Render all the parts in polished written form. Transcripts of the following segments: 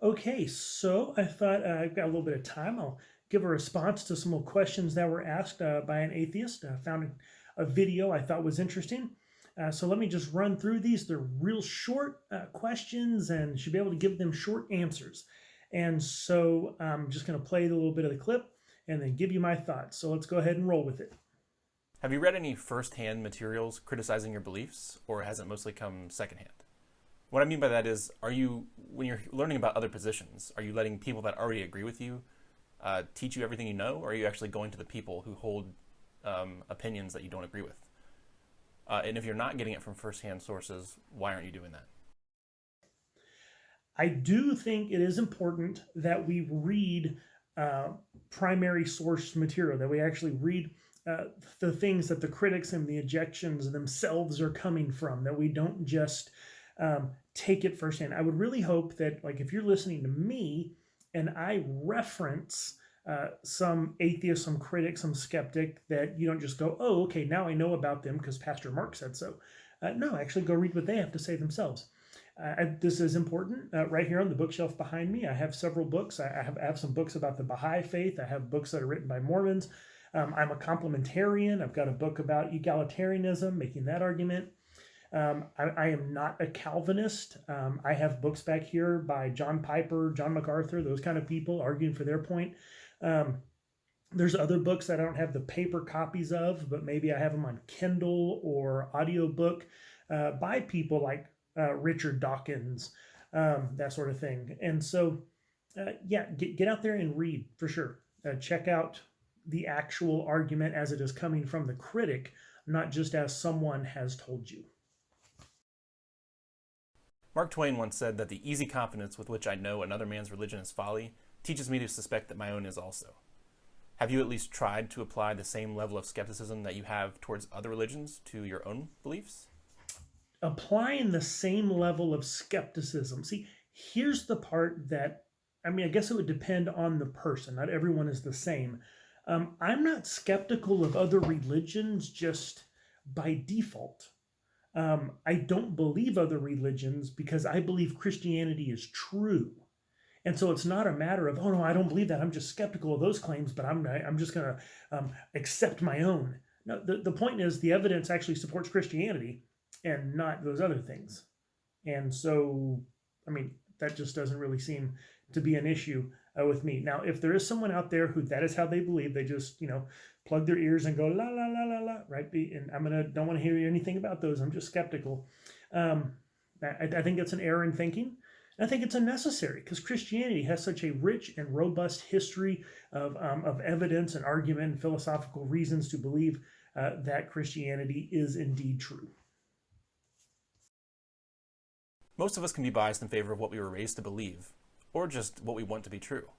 Okay, so I thought I've got a little bit of time. I'll give a response to some more questions that were asked by an atheist. I found a video I thought was interesting. So let me just run through these. They're real short questions and should be able to give them short answers. And so I'm just going to play a little bit of the clip and then give you my thoughts. So let's go ahead and roll with it. Have you read any first-hand materials criticizing your beliefs, or has it mostly come secondhand? What I mean by that is, when you're learning about other positions, are you letting people that already agree with you teach you everything you know, or are you actually going to the people who hold opinions that you don't agree with? And if you're not getting it from first-hand sources, why aren't you doing that? I do think it is important that we read uh, primary source material, that we actually read the things that the critics and the ejections themselves are coming from, that we don't just take it firsthand. I would really hope that, like, if you're listening to me and I reference some atheist, some critic, some skeptic, that you don't just go, oh, okay, now I know about them because Pastor Mark said so. No, actually go read what they have to say themselves. This is important. Right here on the bookshelf behind me, I have several books. I have some books about the Baha'i faith. I have books that are written by Mormons. I'm a complementarian. I've got a book about egalitarianism, making that argument. I am not a Calvinist. I have books back here by John Piper, John MacArthur, those kind of people arguing for their point. Um, there's other books that I don't have the paper copies of, but maybe I have them on Kindle or audiobook by people like Richard Dawkins, that sort of thing. And so, yeah, get out there and read for sure. Check out the actual argument as it is coming from the critic, not just as someone has told you. Mark Twain once said that the easy confidence with which I know another man's religion is folly teaches me to suspect that my own is also. Have you at least tried to apply the same level of skepticism that you have towards other religions to your own beliefs? Applying the same level of skepticism. See, here's the part that, I mean, I guess it would depend on the person. Not everyone is the same. I'm not skeptical of other religions just by default. I don't believe other religions because I believe Christianity is true. And so it's not a matter of, oh no, I don't believe that. I'm just skeptical of those claims, but I'm just going to accept my own. No, the point is the evidence actually supports Christianity and not those other things. And so, I mean, that just doesn't really seem to be an issue with me. Now, if there is someone out there who that is how they believe, they just, plug their ears and go la la la la la, right? And don't want to hear anything about those. I'm just skeptical. I think that's an error in thinking. And I think it's unnecessary because Christianity has such a rich and robust history of evidence and argument and philosophical reasons to believe that Christianity is indeed true. Most of us can be biased in favor of what we were raised to believe, or just what we want to be true.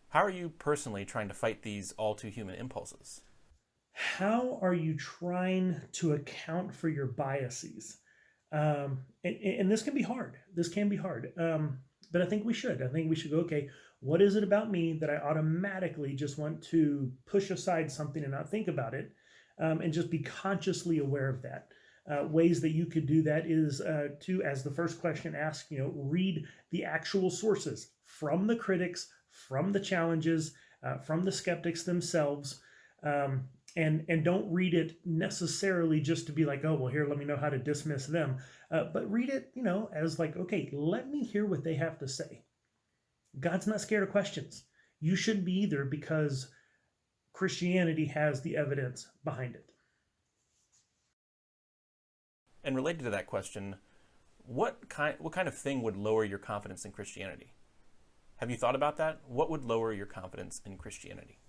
How are you personally trying to fight these all too human impulses? How are you trying to account for your biases? And this can be hard. This can be hard. But I think we should. I think we should go, okay, what is it about me that I automatically just want to push aside something and not think about it, and just be consciously aware of that? Ways that you could do that is to, as the first question asks, read the actual sources from the critics, from the challenges, from the skeptics themselves. And don't read it necessarily just to be like, oh, well, here, let me know how to dismiss them. But read it, as like, okay, let me hear what they have to say. God's not scared of questions. You shouldn't be either because Christianity has the evidence behind it. And related to that question, what kind of thing would lower your confidence in Christianity? Have you thought about that? What would lower your confidence in Christianity?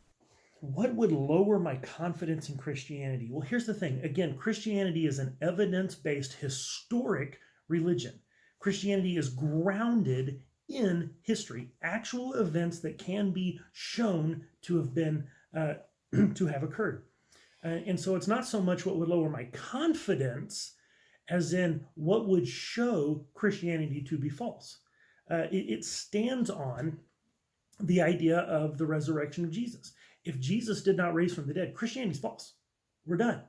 What would lower my confidence in Christianity? Well, here's the thing. Again, Christianity is an evidence-based historic religion. Christianity is grounded in history, actual events that can be shown to have been to have occurred. And so it's not so much what would lower my confidence as in what would show Christianity to be false. It stands on the idea of the resurrection of Jesus. If Jesus did not raise from the dead, Christianity's false. We're done.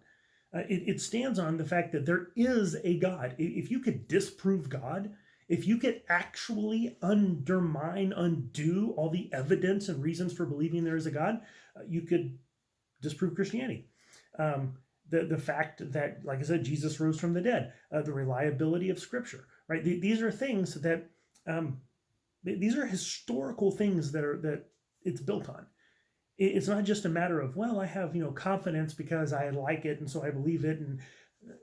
It stands on the fact that there is a God. If you could disprove God, If you could actually undo all the evidence and reasons for believing there is a God, you could disprove Christianity. The fact that, like I said, Jesus rose from the dead, the reliability of Scripture, right? These are things that these are historical things that it's built on. It's not just a matter of, well, I have confidence because I like it and so I believe it, and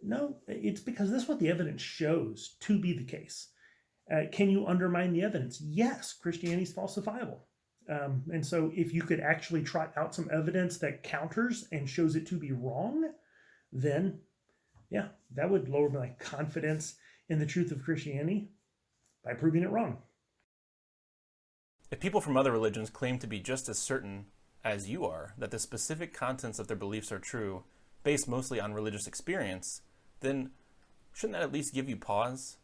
no, it's because this is what the evidence shows to be the case. Can you undermine the evidence? Yes, Christianity is falsifiable. And so if you could actually trot out some evidence that counters and shows it to be wrong, then yeah, that would lower my confidence in the truth of Christianity by proving it wrong. If people from other religions claim to be just as certain as you are that the specific contents of their beliefs are true, based mostly on religious experience, then shouldn't that at least give you pause?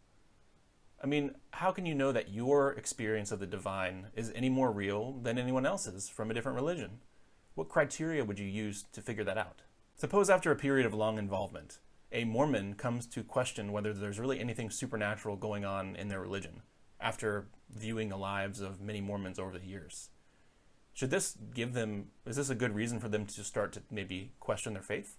I mean, how can you know that your experience of the divine is any more real than anyone else's from a different religion? What criteria would you use to figure that out? Suppose after a period of long involvement, a Mormon comes to question whether there's really anything supernatural going on in their religion, after viewing the lives of many Mormons over the years. Is this a good reason for them to start to maybe question their faith?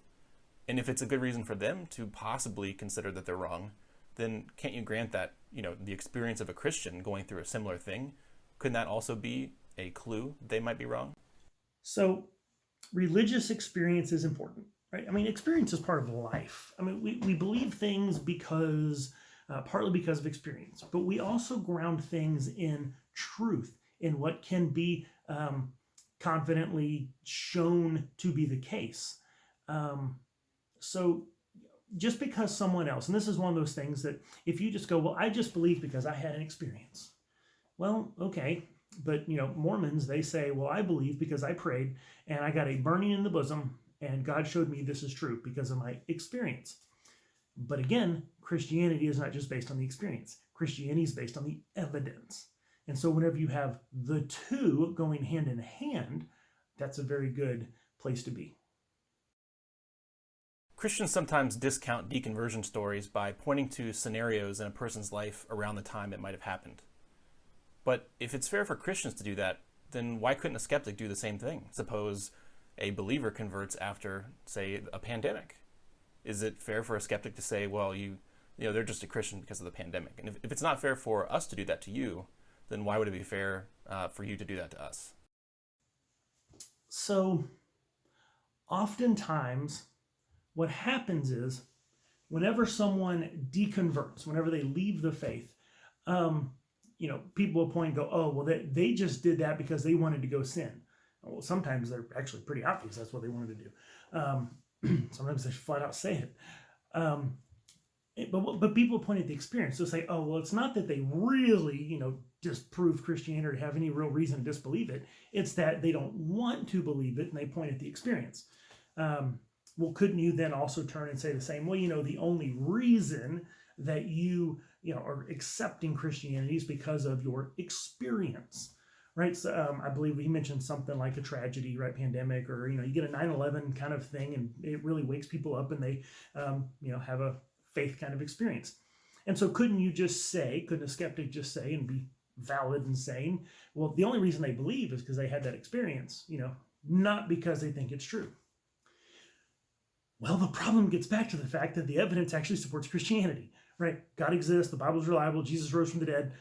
And if it's a good reason for them to possibly consider that they're wrong, then can't you grant that, the experience of a Christian going through a similar thing, couldn't that also be a clue they might be wrong? So religious experience is important, right? I mean, experience is part of life. I mean, we believe things partly because of experience, but we also ground things in truth, in what can be confidently shown to be the case. So just because someone else, and this is one of those things that if you just go, well, I just believe because I had an experience. Well, okay. But, Mormons, they say, well, I believe because I prayed and I got a burning in the bosom and God showed me this is true because of my experience. But again, Christianity is not just based on the experience. Christianity is based on the evidence. And so whenever you have the two going hand in hand, that's a very good place to be. Christians sometimes discount deconversion stories by pointing to scenarios in a person's life around the time it might have happened. But if it's fair for Christians to do that, then why couldn't a skeptic do the same thing? Suppose a believer converts after, say, a pandemic. Is it fair for a skeptic to say, well, they're just a Christian because of the pandemic? And if it's not fair for us to do that to you, then why would it be fair for you to do that to us? So oftentimes what happens is whenever someone deconverts, whenever they leave the faith, people will point and go, oh, well, they just did that because they wanted to go sin. Well, sometimes they're actually pretty obvious that's what they wanted to do. Sometimes they flat out say it. But people point at the experience. They'll say, oh, well, it's not that they really, disprove Christianity or have any real reason to disbelieve it. It's that they don't want to believe it, and they point at the experience. Well, couldn't you then also turn and say the same? Well, the only reason that you are accepting Christianity is because of your experience, right? So I believe we mentioned something like a tragedy, right? Pandemic, or you get a 9/11 kind of thing, and it really wakes people up, and they have a faith kind of experience. And so couldn't a skeptic just say and be valid and saying, well, the only reason they believe is because they had that experience, not because they think it's true. Well, the problem gets back to the fact that the evidence actually supports Christianity, right? God exists, the Bible's reliable, Jesus rose from the dead.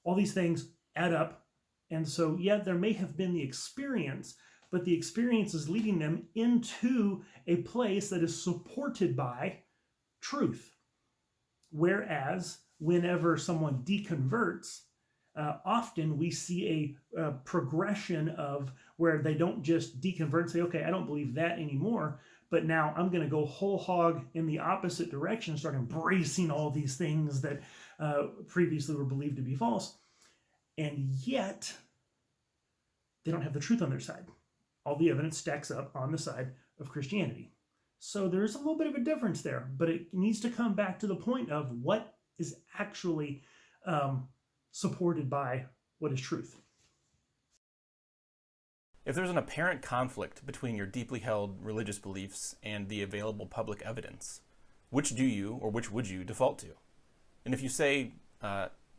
All these things add up. And so, yeah, there may have been the experience, but the experience is leading them into a place that is supported by truth. Whereas whenever someone deconverts, often we see a progression of where they don't just deconvert and say, okay, I don't believe that anymore, but now I'm going to go whole hog in the opposite direction, start embracing all these things that previously were believed to be false. And yet, they don't have the truth on their side. All the evidence stacks up on the side of Christianity. So there's a little bit of a difference there, but it needs to come back to the point of what is actually supported by what is truth. If there's an apparent conflict between your deeply held religious beliefs and the available public evidence, which would you default to? And if you say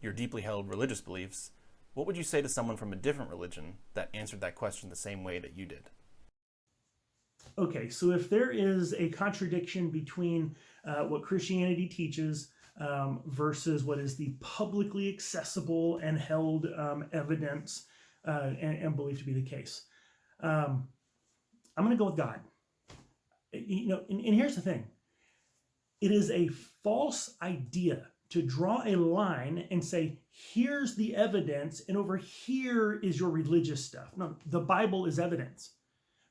your deeply held religious beliefs, what would you say to someone from a different religion that answered that question the same way that you did? Okay, so if there is a contradiction between what Christianity teaches versus what is the publicly accessible and held evidence and believed to be the case, I'm going to go with God. And here's the thing. It is a false idea to draw a line and say, here's the evidence, and over here is your religious stuff. No, the Bible is evidence.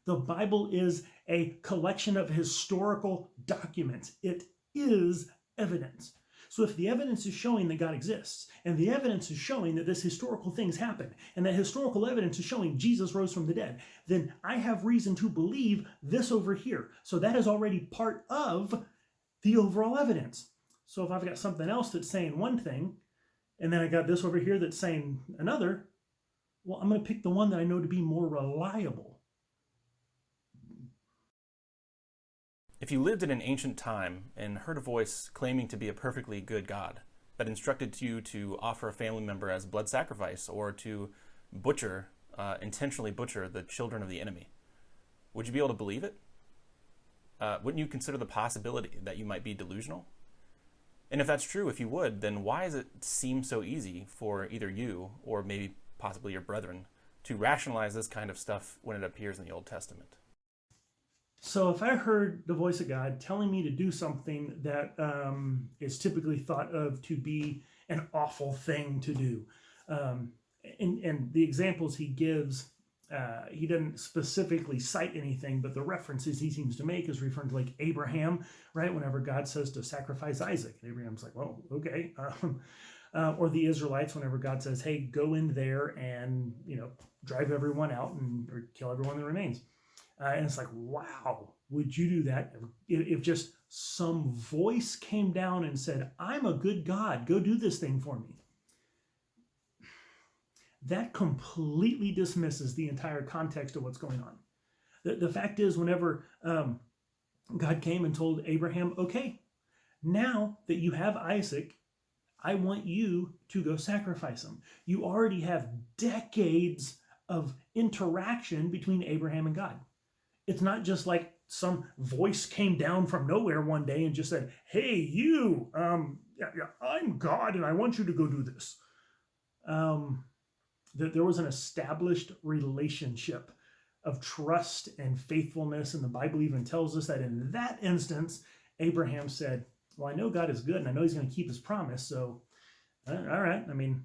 The Bible is a collection of historical documents. It is evidence. So if the evidence is showing that God exists, and the evidence is showing that this historical things happened, and that historical evidence is showing Jesus rose from the dead, then I have reason to believe this over here. So that is already part of the overall evidence. So if I've got something else that's saying one thing, and then I got this over here that's saying another, well, I'm going to pick the one that I know to be more reliable. If you lived in an ancient time and heard a voice claiming to be a perfectly good God that instructed you to offer a family member as blood sacrifice or to intentionally butcher the children of the enemy, would you be able to believe it? Wouldn't you consider the possibility that you might be delusional? And if that's true, if you would, then why does it seem so easy for either you or maybe possibly your brethren to rationalize this kind of stuff when it appears in the Old Testament? So if I heard the voice of God telling me to do something that is typically thought of to be an awful thing to do, and the examples he gives, he doesn't specifically cite anything, but the references he seems to make is referring to like Abraham, right? Whenever God says to sacrifice Isaac, and Abraham's like, well, okay. Or the Israelites, whenever God says, hey, go in there and, drive everyone out or kill everyone that remains. And it's like, wow, would you do that? If just some voice came down and said, I'm a good God, go do this thing for me. That completely dismisses the entire context of what's going on. The fact is, whenever God came and told Abraham, okay, now that you have Isaac, I want you to go sacrifice him. You already have decades of interaction between Abraham and God. It's not just like some voice came down from nowhere one day and just said, hey, you, I'm God and I want you to go do this. There was an established relationship of trust and faithfulness, and the Bible even tells us that in that instance, Abraham said, well, I know God is good and I know he's going to keep his promise, so all right, I mean,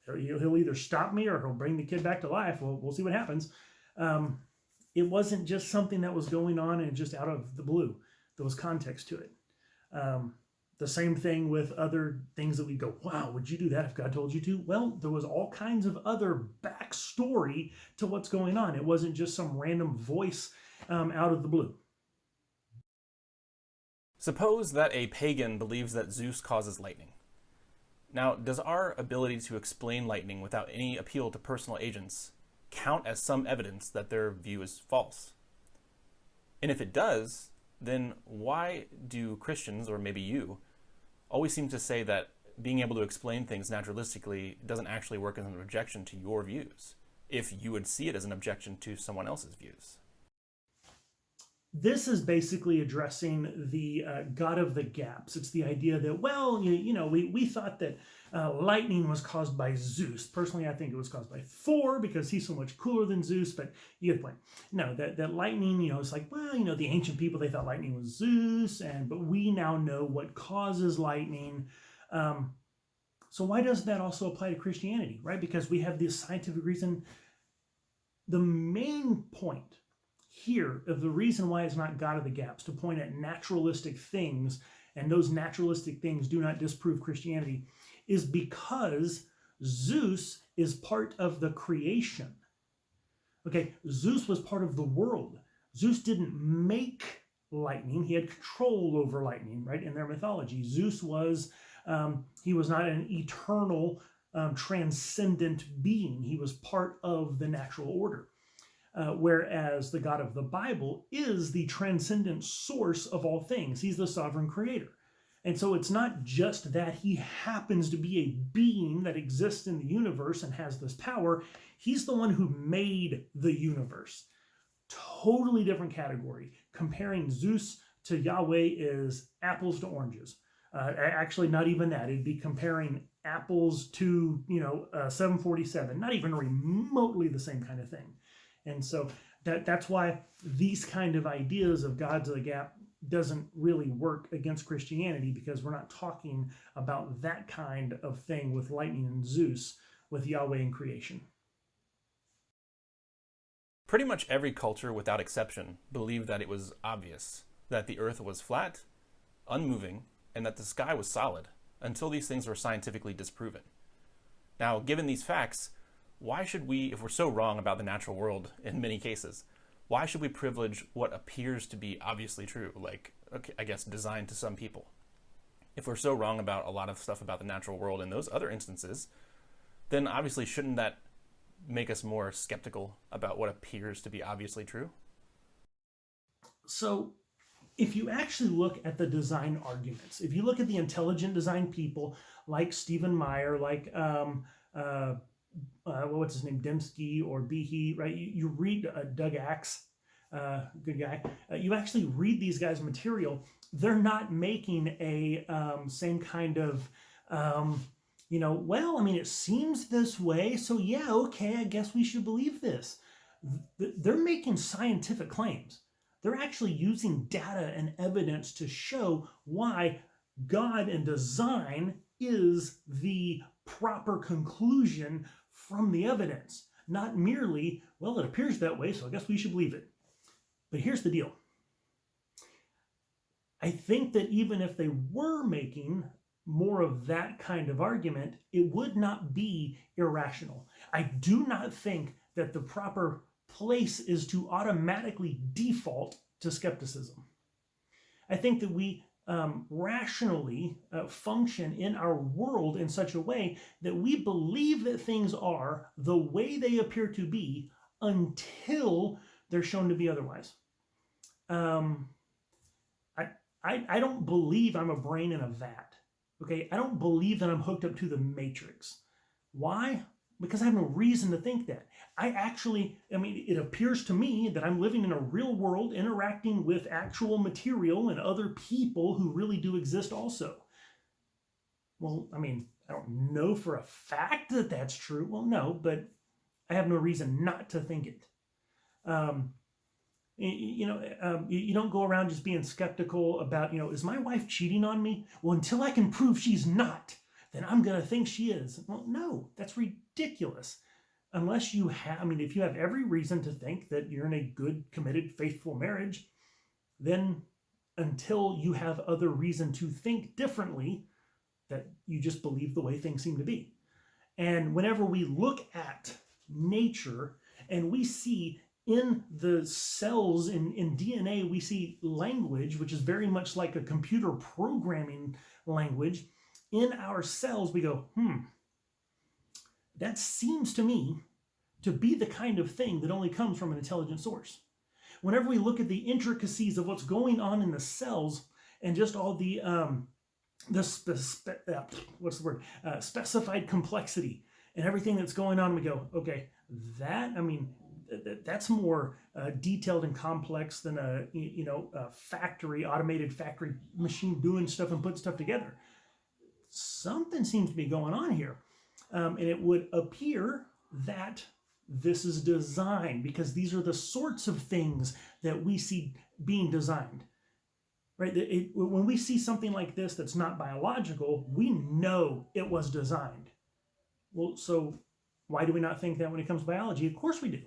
he'll either stop me or he'll bring the kid back to life. We'll see what happens. It wasn't just something that was going on and just out of the blue. There was context to it. The same thing with other things that we go, wow, would you do that if God told you to? Well, there was all kinds of other backstory to what's going on. It wasn't just some random voice out of the blue. Suppose that a pagan believes that Zeus causes lightning. Now, does our ability to explain lightning without any appeal to personal agents count as some evidence that their view is false? And if it does, then why do Christians, or maybe you, always seem to say that being able to explain things naturalistically doesn't actually work as an objection to your views, if you would see it as an objection to someone else's views? This is basically addressing the God of the gaps. It's the idea that, well, we thought that lightning was caused by Zeus. Personally, I think it was caused by Thor because he's so much cooler than Zeus, but you get the point. No, that lightning, it's like, well, the ancient people, they thought lightning was Zeus, but we now know what causes lightning. So why doesn't that also apply to Christianity, right? Because we have this scientific reason. The main point here of the reason why it's not God of the gaps, to point at naturalistic things, and those naturalistic things do not disprove Christianity, is because Zeus is part of the creation. Okay, Zeus was part of the world. Zeus didn't make lightning. He had control over lightning, right? In their mythology, Zeus was, he was not an eternal, transcendent being. He was part of the natural order. Whereas the God of the Bible is the transcendent source of all things. He's the sovereign creator. And so it's not just that he happens to be a being that exists in the universe and has this power. He's the one who made the universe. Totally different category. Comparing Zeus to Yahweh is apples to oranges. Actually, not even that. It'd be comparing apples to, 747. Not even remotely the same kind of thing. And so that's why these kind of ideas of gods of the gap doesn't really work against Christianity, because we're not talking about that kind of thing with lightning and Zeus, with Yahweh and creation. Pretty much every culture, without exception, believed that it was obvious that the earth was flat, unmoving, and that the sky was solid, until these things were scientifically disproven. Now, given these facts, why should we, if we're so wrong about the natural world in many cases, why should we privilege what appears to be obviously true, like, okay, I guess, designed to some people? If we're so wrong about a lot of stuff about the natural world in those other instances, then obviously shouldn't that make us more skeptical about what appears to be obviously true? So if you actually look at the design arguments, if you look at the intelligent design people like Stephen Meyer, like what's his name, Dembski or Behe, right? You read Doug Axe, good guy. You actually read these guys' material. They're not making a same kind of, it seems this way, so yeah, okay, I guess we should believe this. They're making scientific claims. They're actually using data and evidence to show why God and design is the proper conclusion from the evidence. Not merely, well, it appears that way, so I guess we should believe it. But here's the deal. I think that even if they were making more of that kind of argument, it would not be irrational. I do not think that the proper place is to automatically default to skepticism. I think that we rationally function in our world in such a way that we believe that things are the way they appear to be until they're shown to be otherwise. I don't believe I'm a brain in a vat. Okay, I don't believe that I'm hooked up to the matrix. Why? Because I have no reason to think that. It appears to me that I'm living in a real world, interacting with actual material and other people who really do exist also. Well, I don't know for a fact that that's true. Well, no, but I have no reason not to think it. You don't go around just being skeptical about, is my wife cheating on me? Well, until I can prove she's not, then I'm going to think she is. Well, no, that's ridiculous. Unless you have, if you have every reason to think that you're in a good, committed, faithful marriage, then until you have other reason to think differently, that you just believe the way things seem to be. And whenever we look at nature and we see in the cells in DNA, we see language, which is very much like a computer programming language. In our cells, we go, that seems to me to be the kind of thing that only comes from an intelligent source. Whenever we look at the intricacies of what's going on in the cells and just all the specified complexity and everything that's going on, we go, okay, that's more detailed and complex than a automated factory machine doing stuff and putting stuff together. Something seems to be going on here. And it would appear that this is designed, because these are the sorts of things that we see being designed. Right? When we see something like this that's not biological, we know it was designed. Well, so why do we not think that when it comes to biology? Of course we do.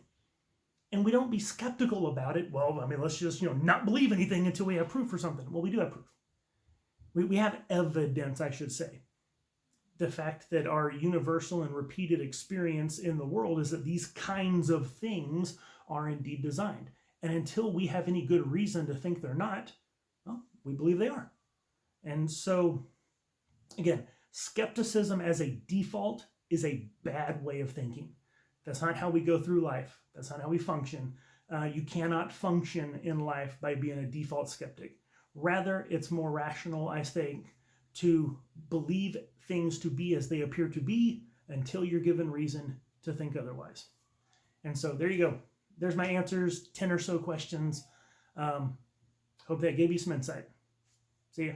And we don't be skeptical about it. Well, let's just, not believe anything until we have proof for something. Well, we do have proof. We have evidence, I should say. The fact that our universal and repeated experience in the world is that these kinds of things are indeed designed. And until we have any good reason to think they're not, well, we believe they are. And so, again, skepticism as a default is a bad way of thinking. That's not how we go through life. That's not how we function. You cannot function in life by being a default skeptic. Rather, it's more rational, I think, to believe things to be as they appear to be until you're given reason to think otherwise. And so there you go. There's my answers, 10 or so questions. Hope that gave you some insight. See ya.